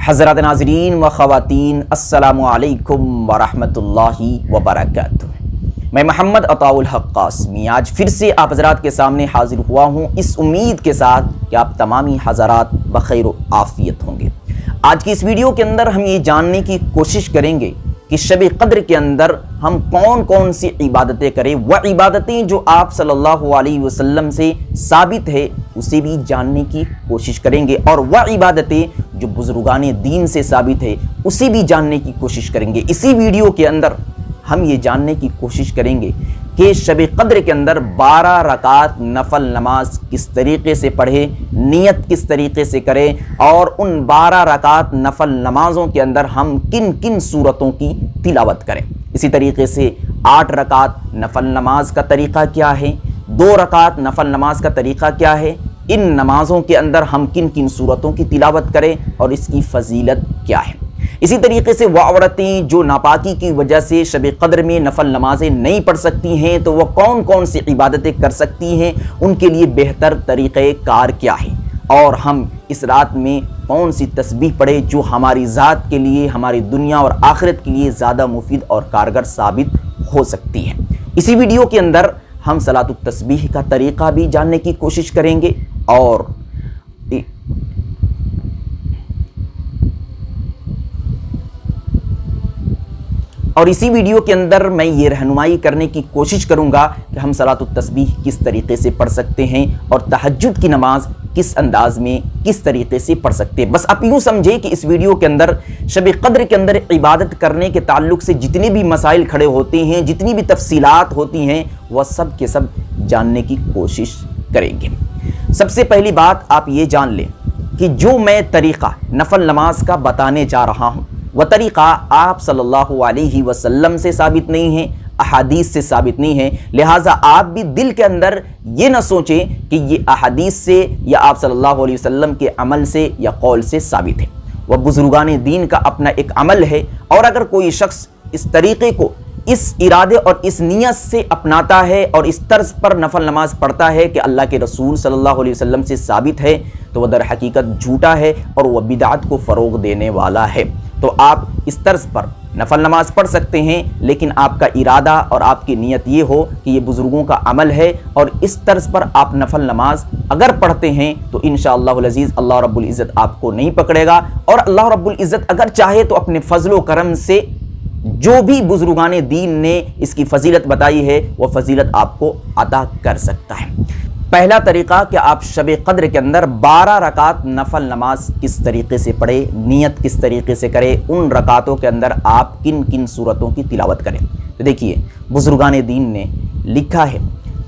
حضرات ناظرین و خواتین، السلام علیکم ورحمۃ اللہ وبرکاتہ۔ میں محمد عطاء الحق قاسمی آج پھر سے آپ حضرات کے سامنے حاضر ہوا ہوں، اس امید کے ساتھ کہ آپ تمامی حضرات بخیر و عافیت ہوں گے۔ آج کی اس ویڈیو کے اندر ہم یہ جاننے کی کوشش کریں گے کہ شب قدر کے اندر ہم کون کون سی عبادتیں کریں، وہ عبادتیں جو آپ صلی اللہ علیہ وسلم سے ثابت ہے اسے بھی جاننے کی کوشش کریں گے، اور وہ عبادتیں جو بزرگان دین سے ثابت ہے اسے بھی جاننے کی کوشش کریں گے۔ اسی ویڈیو کے اندر ہم یہ جاننے کی کوشش کریں گے کہ شب قدر کے اندر 12 رکعت نفل نماز کس طریقے سے پڑھے، نیت کس طریقے سے کرے، اور ان 12 رکعت نفل نمازوں کے اندر ہم کن کن صورتوں کی تلاوت کریں۔ اسی طریقے سے 8 رکعت نفل نماز کا طریقہ کیا ہے، 2 رکعت نفل نماز کا طریقہ کیا ہے، ان نمازوں کے اندر ہم کن کن صورتوں کی تلاوت کریں اور اس کی فضیلت کیا ہے۔ اسی طریقے سے وہ عورتیں جو ناپاکی کی وجہ سے شب قدر میں نفل نمازیں نہیں پڑھ سکتی ہیں تو وہ کون کون سی عبادتیں کر سکتی ہیں، ان کے لیے بہتر طریقہ کار کیا ہے، اور ہم اس رات میں کون سی تسبیح پڑھیں جو ہماری ذات کے لیے، ہماری دنیا اور آخرت کے لیے زیادہ مفید اور کارگر ثابت ہو سکتی ہے۔ اسی ویڈیو کے اندر ہم صلاۃ التسبیح کا طریقہ بھی جاننے کی کوشش کریں گے، اور اسی ویڈیو کے اندر میں یہ رہنمائی کرنے کی کوشش کروں گا کہ ہم صلاۃ التسبیح کس طریقے سے پڑھ سکتے ہیں اور تہجد کی نماز کس انداز میں کس طریقے سے پڑھ سکتے ہیں۔ بس آپ یوں سمجھے کہ اس ویڈیو کے اندر شب قدر کے اندر عبادت کرنے کے تعلق سے جتنے بھی مسائل کھڑے ہوتے ہیں، جتنی بھی تفصیلات ہوتی ہیں، وہ سب کے سب جاننے کی کوشش کریں گے۔ سب سے پہلی بات آپ یہ جان لیں کہ جو میں طریقہ نفل نماز کا بتانے جا رہا ہوں وہ طریقہ آپ صلی اللہ علیہ وسلم سے ثابت نہیں ہے، احادیث سے ثابت نہیں ہے، لہٰذا آپ بھی دل کے اندر یہ نہ سوچیں کہ یہ احادیث سے یا آپ صلی اللہ علیہ وسلم کے عمل سے یا قول سے ثابت ہے۔ وہ بزرگان دین کا اپنا ایک عمل ہے، اور اگر کوئی شخص اس طریقے کو اس ارادے اور اس نیت سے اپناتا ہے اور اس طرز پر نفل نماز پڑھتا ہے کہ اللہ کے رسول صلی اللہ علیہ وسلم سے ثابت ہے، تو وہ در حقیقت جھوٹا ہے اور وہ بدعت کو فروغ دینے والا ہے۔ تو آپ اس طرز پر نفل نماز پڑھ سکتے ہیں، لیکن آپ کا ارادہ اور آپ کی نیت یہ ہو کہ یہ بزرگوں کا عمل ہے، اور اس طرز پر آپ نفل نماز اگر پڑھتے ہیں تو انشاءاللہ العزیز اللہ رب العزت آپ کو نہیں پکڑے گا، اور اللہ رب العزت اگر چاہے تو اپنے فضل و کرم سے جو بھی بزرگان دین نے اس کی فضیلت بتائی ہے وہ فضیلت آپ کو عطا کر سکتا ہے۔ پہلا طریقہ کہ آپ شب قدر کے اندر 12 رکعت نفل نماز کس طریقے سے پڑھے، نیت کس طریقے سے کرے، ان رکعتوں کے اندر آپ کن کن صورتوں کی تلاوت کریں۔ تو دیکھیے، بزرگان دین نے لکھا ہے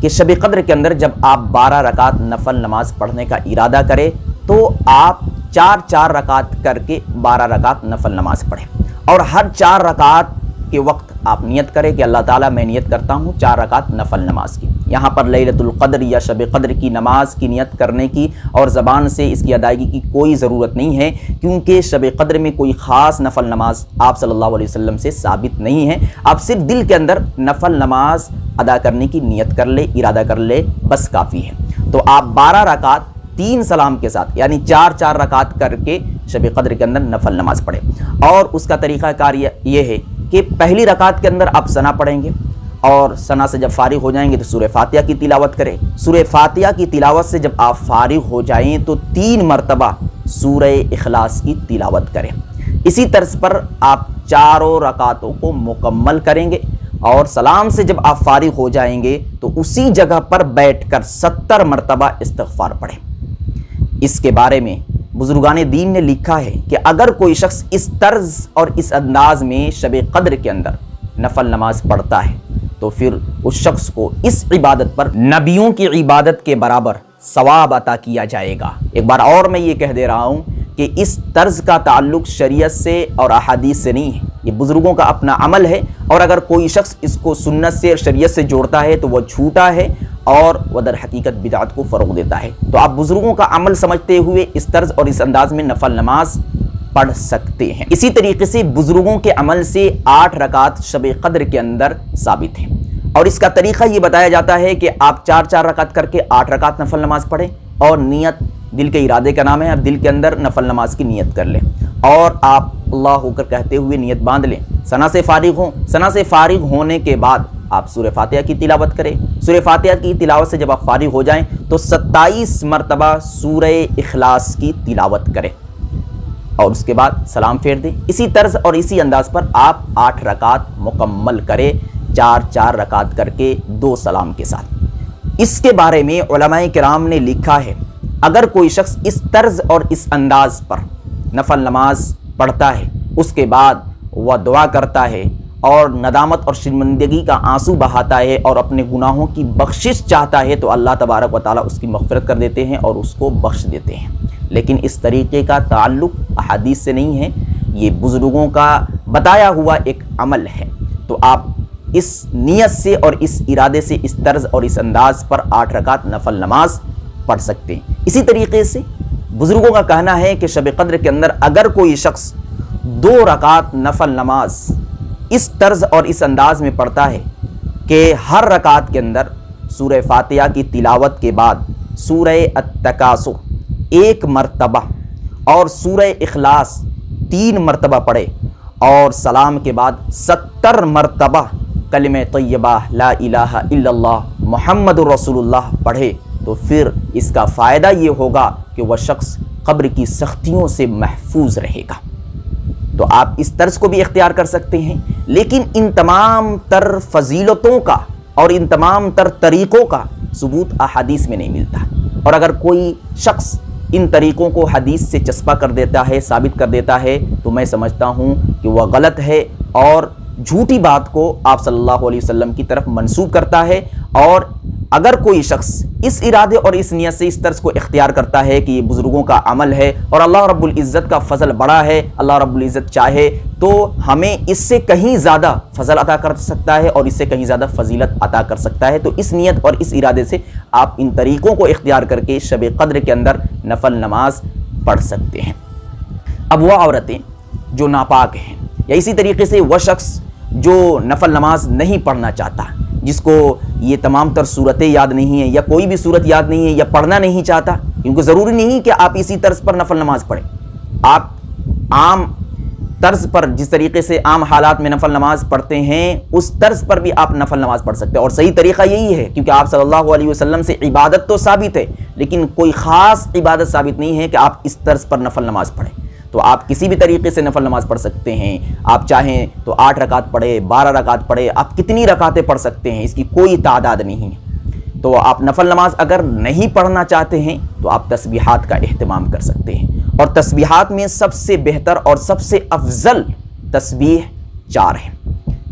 کہ شب قدر کے اندر جب آپ 12 رکعت نفل نماز پڑھنے کا ارادہ کریں تو آپ 4 رکعت کر کے 12 رکعت نفل نماز پڑھیں، اور ہر 4 رکعت کے وقت آپ نیت کریں کہ اللہ تعالیٰ میں نیت کرتا ہوں 4 رکعت نفل نماز کی۔ یہاں پر لیلۃ القدر یا شب قدر کی نماز کی نیت کرنے کی اور زبان سے اس کی ادائیگی کی کوئی ضرورت نہیں ہے، کیونکہ شب قدر میں کوئی خاص نفل نماز آپ صلی اللہ علیہ وسلم سے ثابت نہیں ہے۔ آپ صرف دل کے اندر نفل نماز ادا کرنے کی نیت کر لے، ارادہ کر لے، بس کافی ہے۔ تو آپ 12 رکعت 3 سلام کے ساتھ یعنی 4 رکعت کر کے شب قدر کے اندر نفل نماز پڑھیں، اور اس کا طریقہ کار یہ ہے کہ پہلی رکعت کے اندر آپ ثنا پڑھیں گے، اور ثنا سے جب فارغ ہو جائیں گے تو سورہ فاتحہ کی تلاوت کریں۔ سورہ فاتحہ کی تلاوت سے جب آپ فارغ ہو جائیں تو 3 مرتبہ سورہ اخلاص کی تلاوت کریں۔ اسی طرز پر آپ 4 رکعتوں کو مکمل کریں گے، اور سلام سے جب آپ فارغ ہو جائیں گے تو اسی جگہ پر بیٹھ کر 70 مرتبہ استغفار پڑھیں۔ اس کے بارے میں بزرگان دین نے لکھا ہے کہ اگر کوئی شخص اس طرز اور اس انداز میں شب قدر کے اندر نفل نماز پڑھتا ہے تو پھر اس شخص کو اس عبادت پر نبیوں کی عبادت کے برابر ثواب عطا کیا جائے گا۔ ایک بار اور میں یہ کہہ دے رہا ہوں کہ اس طرز کا تعلق شریعت سے اور احادیث سے نہیں ہے، یہ بزرگوں کا اپنا عمل ہے، اور اگر کوئی شخص اس کو سنت سے اور شریعت سے جوڑتا ہے تو وہ جھوٹا ہے اور وہ در حقیقت بدعت کو فروغ دیتا ہے۔ تو آپ بزرگوں کا عمل سمجھتے ہوئے اس طرز اور اس انداز میں نفل نماز پڑھ سکتے ہیں۔ اسی طریقے سے بزرگوں کے عمل سے 8 رکعت شب قدر کے اندر ثابت ہیں، اور اس کا طریقہ یہ بتایا جاتا ہے کہ آپ 4 رکعت کر کے 8 رکعت نفل نماز پڑھیں، اور نیت دل کے ارادے کا نام ہے، آپ دل کے اندر نفل نماز کی نیت کر لیں۔ اور آپ اللہ اکبر کہتے ہوئے نیت باندھ لیں، ثنا سے فارغ ہوں، ثنا سے فارغ ہونے کے بعد آپ سورہ فاتحہ کی تلاوت کریں۔ سورہ فاتحہ کی تلاوت سے جب آپ فارغ ہو جائیں تو 27 مرتبہ سورہ اخلاص کی تلاوت کریں اور اس کے بعد سلام پھیر دیں۔ اسی طرز اور اسی انداز پر آپ 8 رکعت مکمل کریں، 4 رکعت کر کے 2 سلام کے ساتھ۔ اس کے بارے میں علماء کرام نے لکھا ہے، اگر کوئی شخص اس طرز اور اس انداز پر نفل نماز پڑھتا ہے، اس کے بعد وہ دعا کرتا ہے اور ندامت اور شرمندگی کا آنسو بہاتا ہے اور اپنے گناہوں کی بخشش چاہتا ہے، تو اللہ تبارک و تعالیٰ اس کی مغفرت کر دیتے ہیں اور اس کو بخش دیتے ہیں۔ لیکن اس طریقے کا تعلق احادیث سے نہیں ہے، یہ بزرگوں کا بتایا ہوا ایک عمل ہے۔ تو آپ اس نیت سے اور اس ارادے سے اس طرز اور اس انداز پر 8 رکعت نفل نماز پڑھ سکتے ہیں۔ اسی طریقے سے بزرگوں کا کہنا ہے کہ شب قدر کے اندر اگر کوئی شخص 2 رکعت نفل نماز اس طرز اور اس انداز میں پڑھتا ہے کہ ہر رکعت کے اندر سورہ فاتحہ کی تلاوت کے بعد سورہ التکاثر 1 مرتبہ اور سورہ اخلاص 3 مرتبہ پڑھے اور سلام کے بعد 70 مرتبہ کلمہ طیبہ لا الہ الا اللہ محمد رسول اللہ پڑھے، تو پھر اس کا فائدہ یہ ہوگا کہ وہ شخص قبر کی سختیوں سے محفوظ رہے گا۔ تو آپ اس طرز کو بھی اختیار کر سکتے ہیں، لیکن ان تمام تر فضیلتوں کا اور ان تمام تر طریقوں کا ثبوت احادیث میں نہیں ملتا، اور اگر کوئی شخص ان طریقوں کو حدیث سے چسپاں کر دیتا ہے، ثابت کر دیتا ہے، تو میں سمجھتا ہوں کہ وہ غلط ہے اور جھوٹی بات کو آپ صلی اللہ علیہ وسلم کی طرف منسوب کرتا ہے۔ اور اگر کوئی شخص اس ارادے اور اس نیت سے اس طرز کو اختیار کرتا ہے کہ یہ بزرگوں کا عمل ہے اور اللہ رب العزت کا فضل بڑا ہے، اللہ رب العزت چاہے تو ہمیں اس سے کہیں زیادہ فضل عطا کر سکتا ہے اور اس سے کہیں زیادہ فضیلت عطا کر سکتا ہے، تو اس نیت اور اس ارادے سے آپ ان طریقوں کو اختیار کر کے شب قدر کے اندر نفل نماز پڑھ سکتے ہیں۔ اب وہ عورتیں جو ناپاک ہیں، یا اسی طریقے سے وہ شخص جو نفل نماز نہیں پڑھنا چاہتا، جس کو یہ تمام تر صورتیں یاد نہیں ہیں یا کوئی بھی صورت یاد نہیں ہے یا پڑھنا نہیں چاہتا، کیونکہ ضروری نہیں کہ آپ اسی طرز پر نفل نماز پڑھیں، آپ عام طرز پر جس طریقے سے عام حالات میں نفل نماز پڑھتے ہیں اس طرز پر بھی آپ نفل نماز پڑھ سکتے ہیں، اور صحیح طریقہ یہی ہے، کیونکہ آپ صلی اللہ علیہ وسلم سے عبادت تو ثابت ہے لیکن کوئی خاص عبادت ثابت نہیں ہے کہ آپ اس طرز پر نفل نماز پڑھیں۔ تو آپ کسی بھی طریقے سے نفل نماز پڑھ سکتے ہیں، آپ چاہیں تو 8 رکعت پڑھے، 12 رکعت پڑھے، آپ کتنی رکعتیں پڑھ سکتے ہیں، اس کی کوئی تعداد نہیں ہے۔ تو آپ نفل نماز اگر نہیں پڑھنا چاہتے ہیں تو آپ تسبیحات کا اہتمام کر سکتے ہیں، اور تسبیحات میں سب سے بہتر اور سب سے افضل تسبیح 4 ہیں۔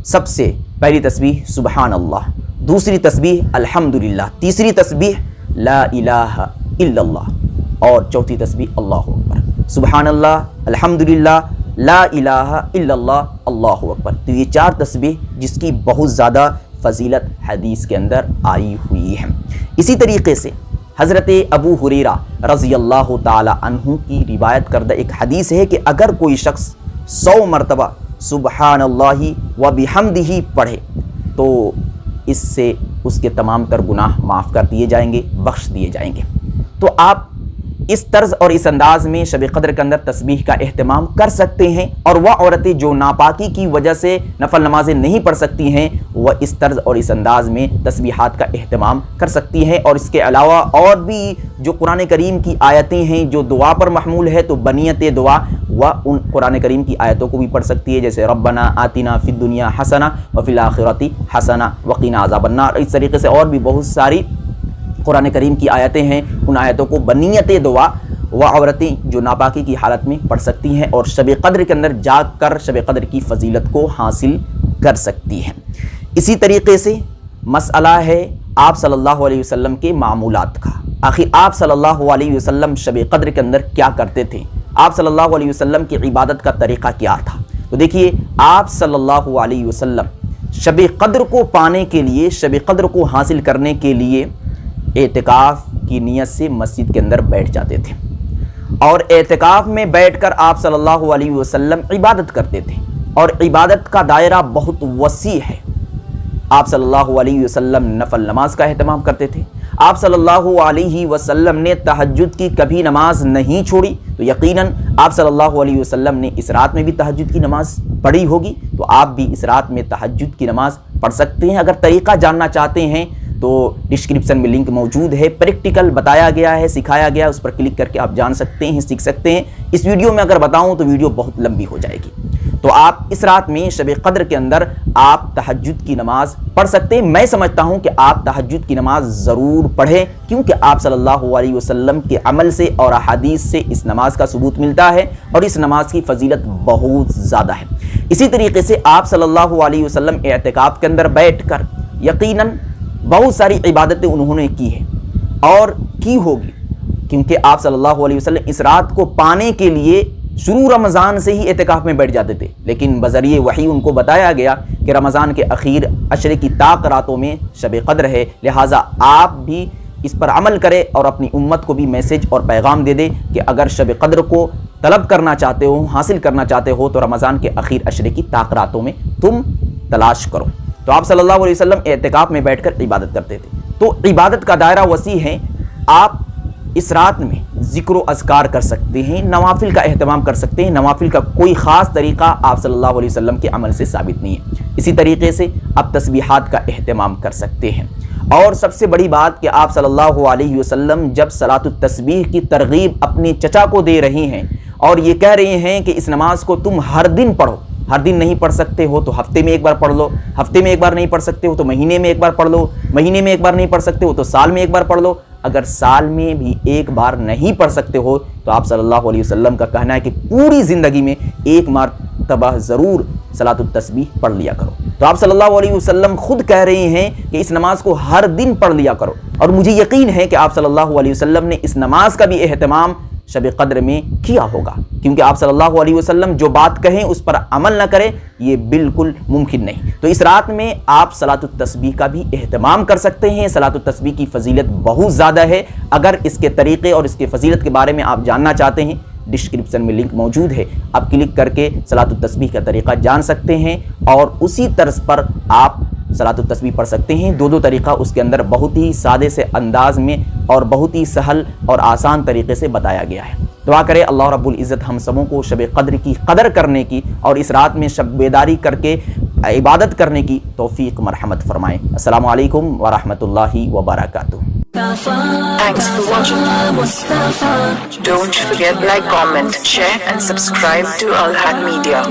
سب سے پہلی تسبیح سبحان اللہ، دوسری تسبیح الحمدللہ، تیسری تسبیح لا الہ الا اللہ، اور چوتھی تسبیح اللہ اکبر۔ سبحان اللہ، الحمدللہ، لا الہ الا اللہ، اللہ اکبر۔ تو یہ 4 تسبیح جس کی بہت زیادہ فضیلت حدیث کے اندر آئی ہوئی ہے۔ اسی طریقے سے حضرت ابو ہریرہ رضی اللہ تعالی عنہ کی روایت کردہ ایک حدیث ہے کہ اگر کوئی شخص 100 مرتبہ سبحان اللہ و بحمدہ پڑھے تو اس سے اس کے تمام تر گناہ معاف کر دیے جائیں گے، بخش دیے جائیں گے۔ تو آپ اس طرز اور اس انداز میں شب قدر کے اندر تسبیح کا اہتمام کر سکتے ہیں، اور وہ عورتیں جو ناپاکی کی وجہ سے نفل نمازیں نہیں پڑھ سکتی ہیں وہ اس طرز اور اس انداز میں تسبیحات کا اہتمام کر سکتی ہیں۔ اور اس کے علاوہ اور بھی جو قرآن کریم کی آیتیں ہیں جو دعا پر محمول ہے، تو بنیت دعا وہ ان قرآن کریم کی آیتوں کو بھی پڑھ سکتی ہے، جیسے ربنا آتنا فی الدنیا حسنہ وفی الآخرۃ حسنہ وقنا عذاب النار۔ اس طریقے سے اور بھی بہت ساری قرآن کریم کی آیتیں ہیں، ان آیتوں کو بنیت دعا وہ عورتیں جو ناپاکی کی حالت میں پڑھ سکتی ہیں اور شب قدر کے اندر جاگ کر شب قدر کی فضیلت کو حاصل کر سکتی ہیں۔ اسی طریقے سے مسئلہ ہے آپ صلی اللہ علیہ وسلم کے معمولات کا۔ آخر آپ صلی اللہ علیہ وسلم شب قدر کے اندر کیا کرتے تھے، آپ صلی اللہ علیہ وسلم کی عبادت کا طریقہ کیا تھا؟ تو دیکھیے، آپ صلی اللہ علیہ وسلم شب قدر کو پانے کے لیے، شب قدر کو حاصل کرنے کے لیے اعتکاف کی نیت سے مسجد کے اندر بیٹھ جاتے تھے، اور اعتکاف میں بیٹھ کر آپ صلی اللہ علیہ وسلم عبادت کرتے تھے، اور عبادت کا دائرہ بہت وسیع ہے۔ آپ صلی اللہ علیہ وسلم نفل نماز کا اہتمام کرتے تھے، آپ صلی اللہ علیہ وسلم نے تہجد کی کبھی نماز نہیں چھوڑی تو یقیناً آپ صلی اللہ علیہ وسلم نے اس رات میں بھی تہجد کی نماز پڑھی ہوگی، تو آپ بھی اس رات میں تہجد کی نماز پڑھ سکتے ہیں۔ اگر طریقہ جاننا چاہتے ہیں تو ڈسکرپشن میں لنک موجود ہے، پریکٹیکل بتایا گیا ہے، سکھایا گیا ہے، اس پر کلک کر کے آپ جان سکتے ہیں، سیکھ سکتے ہیں۔ اس ویڈیو میں اگر بتاؤں تو ویڈیو بہت لمبی ہو جائے گی، تو آپ اس رات میں شب قدر کے اندر آپ تہجد کی نماز پڑھ سکتے ہیں۔ میں سمجھتا ہوں کہ آپ تہجد کی نماز ضرور پڑھیں، کیونکہ آپ صلی اللہ علیہ وسلم کے عمل سے اور احادیث سے اس نماز کا ثبوت ملتا ہے اور اس نماز کی فضیلت بہت زیادہ ہے۔ اسی طریقے سے آپ صلی اللہ علیہ وسلم اعتکاف کے اندر بیٹھ کر یقیناً بہت ساری عبادتیں انہوں نے کی ہیں اور کی ہوگی، کیونکہ آپ صلی اللہ علیہ وسلم اس رات کو پانے کے لیے شروع رمضان سے ہی اعتکاف میں بیٹھ جاتے تھے، لیکن بذریعہ وحی ان کو بتایا گیا کہ رمضان کے اخیر عشرے کی طاق راتوں میں شب قدر ہے، لہٰذا آپ بھی اس پر عمل کرے اور اپنی امت کو بھی میسج اور پیغام دے دے کہ اگر شب قدر کو طلب کرنا چاہتے ہو، حاصل کرنا چاہتے ہو تو رمضان کے اخیر عشرے کی طاق راتوں میں تم تلاش کرو۔ تو آپ صلی اللہ علیہ وسلم اعتکاف میں بیٹھ کر عبادت کرتے تھے، تو عبادت کا دائرہ وسیع ہے۔ آپ اس رات میں ذکر و اذکار کر سکتے ہیں، نوافل کا اہتمام کر سکتے ہیں۔ نوافل کا کوئی خاص طریقہ آپ صلی اللہ علیہ وسلم کے عمل سے ثابت نہیں ہے۔ اسی طریقے سے آپ تسبیحات کا اہتمام کر سکتے ہیں، اور سب سے بڑی بات کہ آپ صلی اللہ علیہ وسلم جب صلاۃ التسبیح کی ترغیب اپنے چچا کو دے رہے ہیں اور یہ کہہ رہے ہیں کہ اس نماز کو تم ہر دن پڑھو، ہر دن نہیں پڑھ سکتے ہو تو ہفتے میں ایک بار پڑھ لو، ہفتے میں ایک بار نہیں پڑھ سکتے ہو تو مہینے میں ایک بار پڑھ لو، مہینے میں ایک بار نہیں پڑھ سکتے ہو تو سال میں ایک بار پڑھ لو، اگر سال میں بھی ایک بار نہیں پڑھ سکتے ہو تو آپ صلی اللہ علیہ وسلم کا کہنا ہے کہ پوری زندگی میں ایک مرتبہ ضرور صلاۃ التسبیح پڑھ لیا کرو۔ تو آپ صلی اللہ علیہ وسلم خود کہہ رہے ہیں کہ اس نماز کو ہر دن پڑھ لیا کرو، اور مجھے یقین ہے کہ آپ صلی اللہ علیہ وسلم نے اس نماز کا بھی اہتمام شب قدر میں کیا ہوگا، کیونکہ آپ صلی اللہ علیہ وسلم جو بات کہیں اس پر عمل نہ کرے یہ بالکل ممکن نہیں۔ تو اس رات میں آپ صلاۃ التسبیح کا بھی اہتمام کر سکتے ہیں۔ صلاۃ التسبیح کی فضیلت بہت زیادہ ہے، اگر اس کے طریقے اور اس کے فضیلت کے بارے میں آپ جاننا چاہتے ہیں ڈسکرپشن میں لنک موجود ہے، آپ کلک کر کے صلاۃ التسبیح کا طریقہ جان سکتے ہیں اور اسی طرز پر آپ صلاۃ التسبیح پڑھ سکتے ہیں۔ دو طریقہ اس کے اندر بہت ہی سادے سے انداز میں اور بہت ہی سہل اور آسان طریقے سے بتایا گیا ہے۔ دعا کرے اللہ رب العزت ہم سبوں کو شب قدر کی قدر کرنے کی اور اس رات میں شب بیداری کر کے عبادت کرنے کی توفیق مرحمت فرمائے۔ السلام علیکم ورحمۃ اللہ وبرکاتہ۔ Thanks for watching. Don't forget like, comment, share and subscribe to Al Haq Media.